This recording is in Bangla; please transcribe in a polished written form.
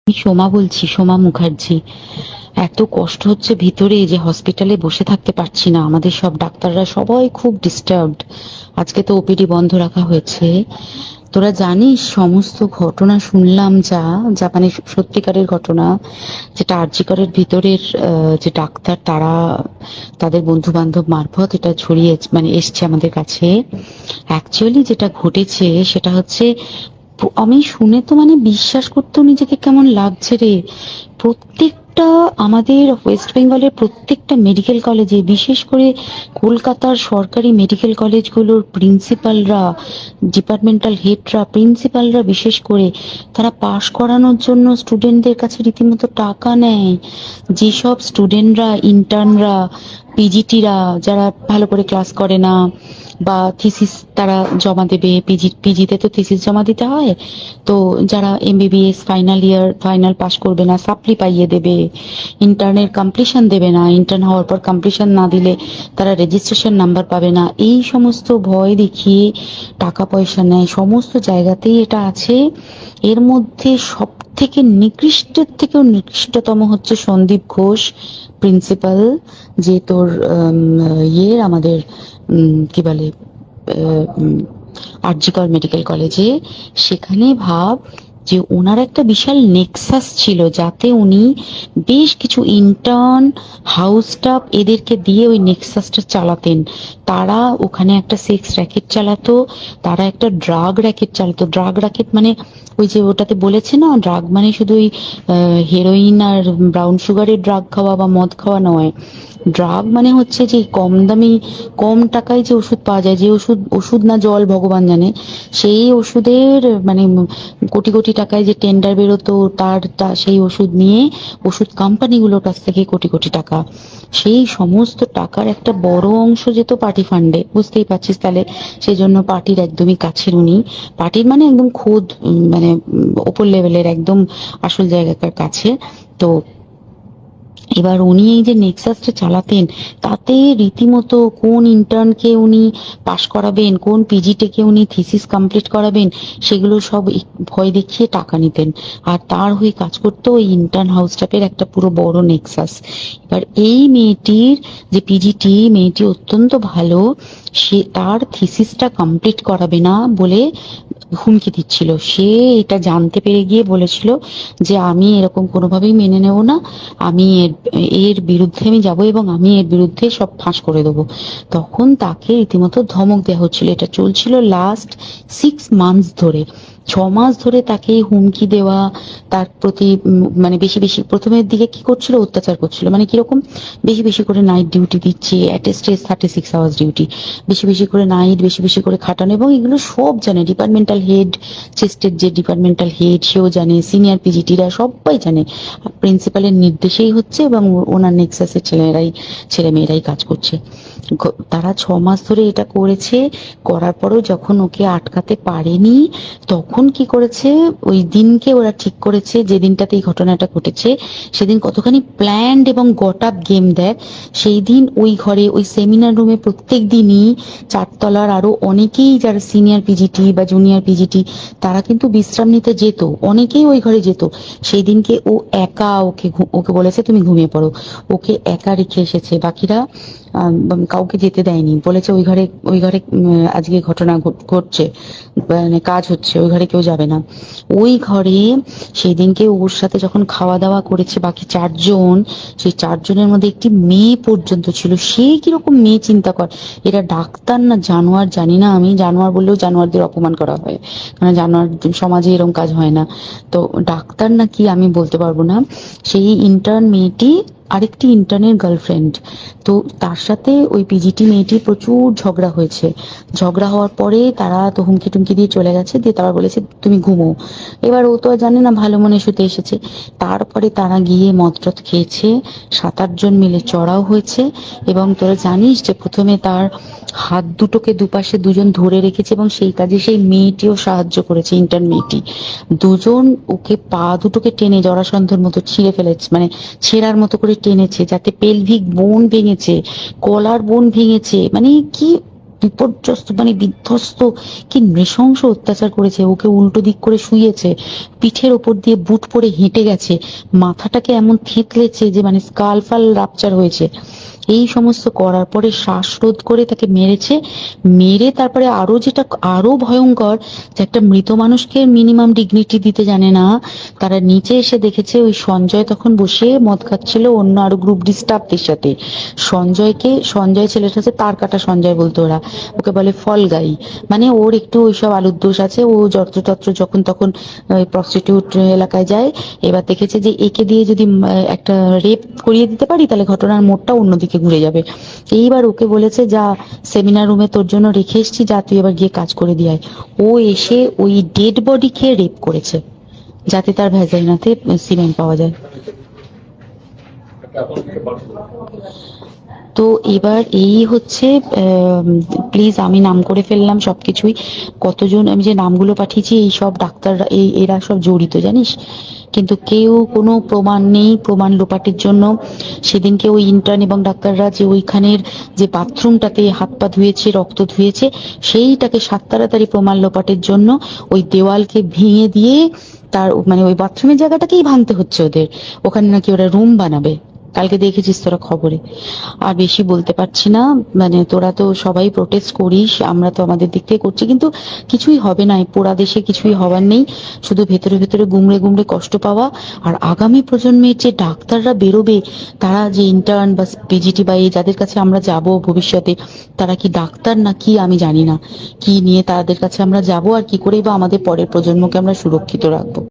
আমি সোমা বলছি, সোমা মুখার্জি। এত কষ্ট হচ্ছে ভিতরে যে হসপিটালে বসে থাকতে পারছি না, আমাদের সব ডাক্তাররা সবাই খুব ডিস্টার্বড। আজকে তো ওপিডি বন্ধ রাখা হয়েছে। তোরা জানিস সমস্ত ঘটনা শুনলাম, যা যা মানে সত্যিকারের ঘটনা, যেটা আরজি করের ভিতরের যে ডাক্তার তারা তাদের বন্ধু বান্ধব মারফত এটা ছড়িয়ে মানে এসছে আমাদের কাছে। অ্যাকচুয়ালি যেটা ঘটেছে সেটা হচ্ছে, আমি শুনে তো মানে বিশ্বাস করতেও নিজেকে কেমন লাগছে রে। প্রত্যেকটা আমাদের ওয়েস্ট বেঙ্গলের প্রত্যেকটা মেডিকেল কলেজে, বিশেষ করে কলকাতার সরকারি মেডিকেল কলেজগুলোর প্রিন্সিপালরা, ডিপার্টমেন্টাল হেডরা, প্রিন্সিপালরা বিশেষ করে, তারা পাশ করানোর জন্য স্টুডেন্টদের কাছে রীতিমতো টাকা নেয়। যেসব স্টুডেন্টরা, ইন্টার্নরা, পিজিটিরা যারা ভালো করে ক্লাস করে না বা থিসিস তারা জমা দেবে, পিজিতে তো থিসিস জমা দিতে হয়, তো যারা MBBS final year final pass করবে না সাপ্লি পাইয়ে দেবে, ইন্টার্নের কমপ্লিশন দেবে না, ইন্টার্ন হওয়ার পর কমপ্লিশন না দিলে তারা রেজিস্ট্রেশন নাম্বার পাবে না, এই সমস্ত ভয় দেখিয়ে টাকা পয়সা নেয়। সমস্ত জায়গাতেই এটা আছে। এর মধ্যে সব থেকে নিকৃষ্টের থেকেও নিকৃষ্টতম হচ্ছে সন্দীপ ঘোষ, প্রিন্সিপাল, যে তোর আমাদের কি বলে আরজি কর মেডিকেল কলেজে। সেখানে ভাব যে ওনার একটা বিশাল নেক্সাস ছিল, যাতে উনি বেশ কিছু ইন্টার্ন, হাউস স্টাফ এদেরকে দিয়ে ওই নেক্সাসটা চালাতেন। তারা ওখানে একটা সেক্স র্যাকেট চালাতো, তারা একটা ড্রাগ র্যাকেট চালাতো। ড্রাগ র্যাকেট মানে ওই যে ওটাতে বলেছে না, ড্রাগ মানে শুধু ওই হেরোইন আর ব্রাউন সুগারের ড্রাগ খাওয়া বা মদ খাওয়া নয়। ড্রাগ মানে হচ্ছে যে কম দামি, কম টাকায় যে ওষুধ পাওয়া যায়, যে ওষুধ, ওষুধ না জল ভগবান জানে, সেই ওষুধের মানে কোটি কোটি টাকায় যে টেন্ডার বেরোতো, সেই ওষুধ নিয়ে ওষুধ কোম্পানিগুলোর কাছ থেকে কোটি কোটি টাকা, সেই সমস্ত টাকার একটা বড় অংশ যেত পার্টি ফান্ডে। বুঝতেই পারছিস তাহলে। সেই জন্য পার্টির একদমই কাছের উনি, পার্টির মানে একদম খোদ মানে ওপর লেভেলের একদম আসল জায়গাকার কাছে। তো এবার উনি এই যে নেক্সাসটা চালাতেন, তাতে রীতিমতো কোন ইন্টার্নকে উনি পাশ করাবেন, কোন পিজিটিকে উনি থিসিস কমপ্লিট করাবেন, সেগুলো সব ভয় দেখিয়ে টাকা নিতেন। আর তার হয়ে কাজ করতো ওই ইন্টার্ন হাউস স্টাফের একটা পুরো বড় নেক্সাস। এবার এই মেয়েটির যে পিজিটি, মেয়েটি অত্যন্ত ভালো, সে তার থিসিসটা কমপ্লিট করাবে না বলে হুমকি দিচ্ছিল। সে এটা জানতে পেরে গিয়ে বলেছিল যে আমি এরকম কোনোভাবেই মেনে নেব না, আমি এর বিরুদ্ধে আমি যাব এবং আমি এর বিরুদ্ধে সব ফাঁস করে দেবো। তখন তাকে রীতিমতো ধমক দেওয়া হচ্ছিল। এটা চলছিল লাস্ট 6 মান্থস ধরে, 6 মাস ধরে তাকে হুমকি দেওয়া, তার প্রতি মানে বেশি বেশি প্রথমের দিকে কি করছিল, অত্যাচার করছিল। মানে কিরকম, বেশি বেশি করে নাইট ডিউটি দিচ্ছে, অ্যাটেস্টেড 36 আওয়ার্স ডিউটি, বেশি বেশি করে নাইট, বেশি বেশি করে খাটানো, এবং এগুলো সব জানে ডিপার্টমেন্টাল হেড, চেস্টের যে ডিপার্টমেন্টাল হেড সেও জানে, সিনিয়র পিজিটিরা সবাই জানে। প্রিন্সিপালের নির্দেশেই হচ্ছে এবং ওনার নেক্সাসের ছেলে মেয়েরাই কাজ করছে। তারা 6 মাস ধরে এটা করেছে। করার পরও যখন ওকে আটকাতে পারেনি, তখন কি করেছে, ওই দিনকে ওরা ঠিক করেছে যে দিনটাতে এই ঘটনাটা ঘটেছে, সেদিন কতখানি প্ল্যান্ড এবং গট আপ গেম দেয়। সেই দিন ওই ঘরে, ওই সেমিনার রুমে প্রত্যেক দিনই 4 তলার আরো অনেকেই যারা সিনিয়র পিজিটি বা জুনিয়র পিজিটি, তারা কিন্তু বিশ্রাম নিতে যেত, অনেকেই ওই ঘরে যেত। সেই দিনকে ও একা, ওকে বলেছে তুমি ঘুমিয়ে পড়ো, ওকে একা রেখে এসেছে। বাকিরা কাউকে যেতে দেয়নি, বলেছে ওই ঘরে আজকে ঘটনা ঘটছে, মানে কাজ হচ্ছে, ওই ঘরে কেউ যাবে না। ওই ঘরে সেই দিনকে ওর সাথে যখন খাওয়া দাওয়া করেছে বাকি 4 জন, সেই 4 জনের মধ্যে একটি মেয়ে পর্যন্ত ছিল। সে কিরকম মেয়ে চিন্তা কর, এরা ডাক্তার না জানোয়ার জানি না, আমি জানোয়ার বললেও জানোয়ারদের অপমান করা হয়, কারণ জানোয়ার সমাজে এরকম কাজ হয় না। তো ডাক্তার না কি আমি বলতে পারবো না। সেই ইন্টার্ন মেয়েটি আরেকটি ইন্টার্নের গার্লফ্রেন্ড। তো তার সাথে ওই পিজিটি মেয়েটির প্রচুর ঝগড়া হয়েছে। ঝগড়া হওয়ার পরে তারা তো হুমকি টুমকি দিয়ে চলে গেছে, দিয়ে তারা বলেছে তুমি ঘুমো। এবার ও তো আর জানে না, ভালো মনে শুতে এসেছে। তারপরে তারা গিয়ে মদটদ খেয়েছে, 7-8 জন মিলে চড়াও হয়েছে। এবং তোরা জানিস যে প্রথমে তার হাত দুটোকে দুপাশে 2 জন ধরে রেখেছে, এবং সেই কাজে সেই মেয়েটিও সাহায্য করেছে, ইন্টার্ন মেয়েটি। 2 জন ওকে পা দুটোকে টেনে জরাসন্ধের মতো ছিঁড়ে ফেলেছে, মানে ছেঁড়ার মতো করে টেনেছে, যাতে পেলভিক বোন ভেঙেছে, কলার বোন ভেঙেছে। মানে কি বিপর্যস্ত মানে বিধ্বস্ত, কি নৃশংস অত্যাচার করেছে। ওকে উল্টো দিক করে শুইয়েছে, পিঠের ওপর দিয়ে বুট পরে হেঁটে গেছে, মাথাটাকে এমন থেতলেছে যে মানে স্কাল ফাল রাপচার হয়েছে। এই সমস্ত করার পরে শ্বাসরোধ করে তাকে মেরেছে। মেরে তারপরে আরো যেটা আরো ভয়ঙ্কর, যে একটা মৃত মানুষকে মিনিমাম ডিগনিটি দিতে জানে না। তারা নিচে এসে দেখেছে ওই সঞ্জয় তখন বসে মদ খাচ্ছিল অন্য আরো গ্রুপ ডি স্টাফদের সাথে। সঞ্জয় ছেলেটা আছে, তার কাটা সঞ্জয় বলতো ওরা, ওকে বলে ফল গাই। মানে ওর একটু ওইসব আলুর দোষ আছে, ও যত্রতত্র যখন তখন প্রস্টিটিউট এলাকায় যায়। এবার দেখেছে যে একে দিয়ে যদি একটা রেপ করিয়ে দিতে পারি তাহলে ঘটনার মোড়টা অন্যদিকে ঘুরে যাবে। এইবার ওকে বলেছে, যা সেমিনার রুমে তোর জন্য রেখে এসেছি, যা তুই এবার গিয়ে কাজ করে দিয়ে আয়। ও এসে ওই ডেড বডিকে রেপ করেছে যাতে তার ভ্যাজাইনাতে সিমেন্ট পাওয়া যায়। তো এবার এই হচ্ছে, প্লিজ আমি নাম করে ফেললাম সবকিছুই। কতজন আমি যে নামগুলো পাঠিয়েছি, এই সব ডাক্তাররা, এরা সব জড়িত জানিস। কিন্তু কেউ কোনো প্রমাণ নেই, প্রমাণ লোপাটের জন্য। সেদিনকে ওই ইন্টার্ন এবং ডাক্তাররা যে ওইখানের যে বাথরুমটাতে হাত পা ধুয়েছে, রক্ত ধুয়েছে, সেইটাকে সাত তাড়াতাড়ি প্রমাণ লোপাটের জন্য ওই দেওয়ালকে ভেঙে দিয়ে তার মানে ওই বাথরুমের জায়গাটাকেই ভাঙতে হচ্ছে ওদের। ওখানে নাকি ওরা রুম বানাবে, কালকে দেখেছিস তোরা খবরে। আর বেশি বলতে পারছি না, মানে তোরা তো সবাই প্রোটেস্ট করিস, আমরা তো আমাদের দিক থেকে করছি, কিন্তু কিছুই হবে না। এই পোড়া দেশে কিছুই হবার নেই, শুধু ভেতরে ভেতরে গুমড়ে গুমড়ে কষ্ট পাওয়া। আর আগামী প্রজন্মের যে ডাক্তাররা বেরোবে, তারা যে ইন্টার্ন বা পিজিটি বা এই যাদের কাছে আমরা যাব ভবিষ্যতে, তারা কি ডাক্তার না কি আমি জানি না, কি নিয়ে তাদের কাছে আমরা যাব আর কি করে বা আমাদের পরের প্রজন্মকে আমরা সুরক্ষিত রাখবো।